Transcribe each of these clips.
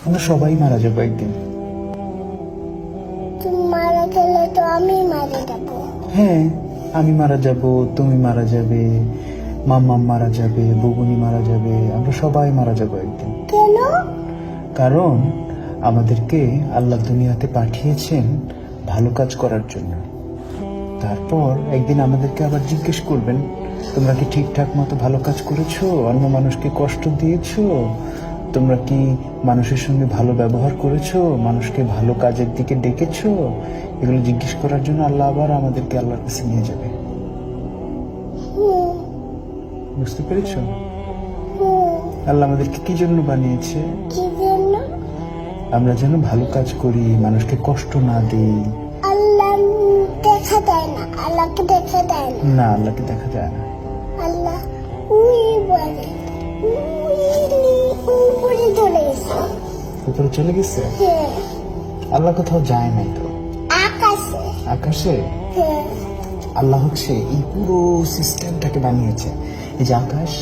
আমরা সবাই মারা যাবো একদিন। তুমি মারা গেলে তো আমি মারা যাবো। হ্যাঁ, আমি মারা যাব, তুমি মারা যাবে, মাম্মা মারা যাবে, বুবুনি মারা যাবে, আমরা সবাই মারা যাবো একদিন। কেন? কারণ আমাদেরকে আল্লাহ দুনিয়াতে পাঠিয়েছেন ভালো কাজ করার জন্য। তারপর একদিন আমাদেরকে আবার জিজ্ঞেস করবেন, তোমরা কি ঠিকঠাক মতো ভালো কাজ করেছো? অন্য মানুষকে কষ্ট দিয়েছো? তোমরা কি মানুষের সঙ্গে ভালো ব্যবহার করেছো? মানুষকে ভালো কাজের দিকে ডেকেছো? এগুলো জিজ্ঞেস করার জন্য আল্লাহ আবার আমাদেরকে আল্লাহর কাছে নিয়ে যাবে। বুঝতে পেরেছো? আল্লাহ আমাদেরকে কি জন্য বানিয়েছে? কি জন্য? আমরা যেন ভালো কাজ করি, মানুষকে কষ্ট না দিই। আল্লাহ দেখা দেয় না, আল্লাহকে দেখা দেয় না। না, আল্লাহকে দেখা যায় না। আল্লাহ উই বলে, উপরে চলে গেছে। উপরে চলে গেছে? হ্যাঁ, আল্লাহ কোথাও যায় নাই তো। আকাশে। আকাশে? হ্যাঁ, আল্লাহ হচ্ছে এই পুরো সিস্টেমটাকে বানিয়েছে। এই যে আকাশ,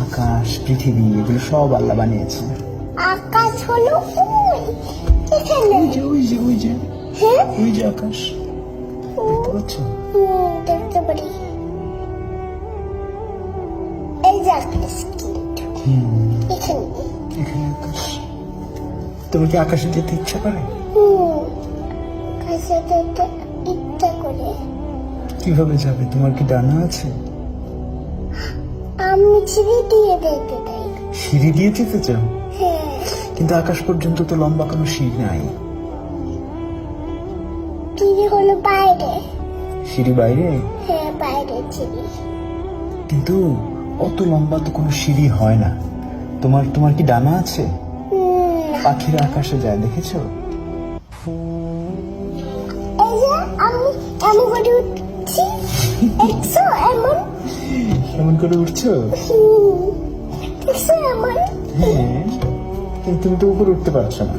আকাশ, পৃথিবী, এগুলো সব আল্লাহ বানিয়েছে। আকাশ হলো ওই এখানে। ওই যে হ্যাঁ, ওই যে আকাশ, দেখতে পাচ্ছ? দেখতে পারি। এই যে আকাশ কিন্তু এখানে। এখানে আকাশ। তোমার কি আকাশে যেতে ইচ্ছা করে? আকাশে যেতে ইচ্ছা করে। কিভাবে যাবে? তোমার কি ডানা আছে? আমি ছিঁড়ে দিয়ে দেখতে চাই। সিঁড়ি দিয়ে যেতে চাও? হ্যাঁ, কিন্তু আকাশ পর্যন্ত তো লম্বা কোনো সিঁড়ি নাই। চিড়ি হলো বাইরে। সিঁড়ি বাইরে? হ্যাঁ, বাইরে চিড়ি। কিন্তু অত লম্বা তো কোনো সিঁড়ি হয় না। তোমার কি ডানা আছে? পাখিরা আকাশে যায়, দেখেছো? এই যে আমি এমন করে উঠছি, দেখছো? কেমন করে উঠছো? দেখছো এমন? হ্যাঁ, কিন্তু তুমি তো উপরে উঠতে পারছো না।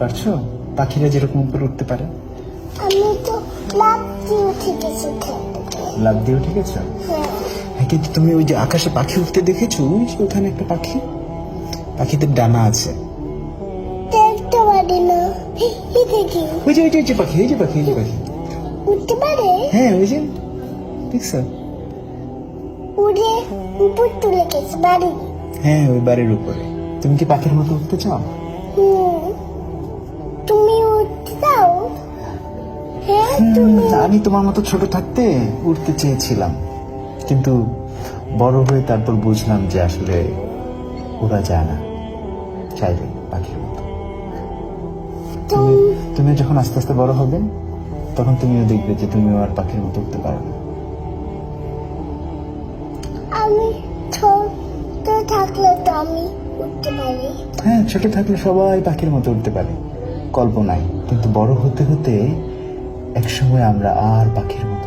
পারছো? পাখিরা যেরকম উপরে উঠতে পারে। আমি তো লাফ দিয়ে উঠে গেছি। লাফ দিয়ে উঠে গেছো? হ্যাঁ, কিন্তু তুমি ওই যে আকাশে পাখি উঠতে দেখেছো? ওই যে ওখানে একটা পাখি, পাখিদের ডানা আছে। দেখতে পারি না। এই দেখি ওই যে পাখি, এই যে পাখি, এই যে পাখি উঠতে পারে। হ্যাঁ, ওই যে দেখছো? উড়ে উপর তুলে গেছে বাড়ি। হ্যাঁ, ওই বাড়ির উপরে। তুমি কি পাখির মতো উঠতে চাও? তুমি উঠতে চাও? হ্যাঁ, তুমি। আমি তোমার মতো ছোট থাকতে উঠতে চেয়েছিলাম, কিন্তু বড় হয়ে তারপর বুঝলাম যে আসলে ওরা যায় না চাইলে পাখির মতো। তুমি যখন আস্তে আস্তে বড় হবে তখন তুমিও দেখবে যে তুমিও আর পাখির মতো উঠতে পারো না। আমি ছোট থাকলে তো আমি উঠতে পারি। হ্যাঁ, ছোট থাকলে সবাই পাখির মতো উঠতে পারে কল্পনায়, কিন্তু বড় হতে হতে একসময় আমরা আর পাখির মতো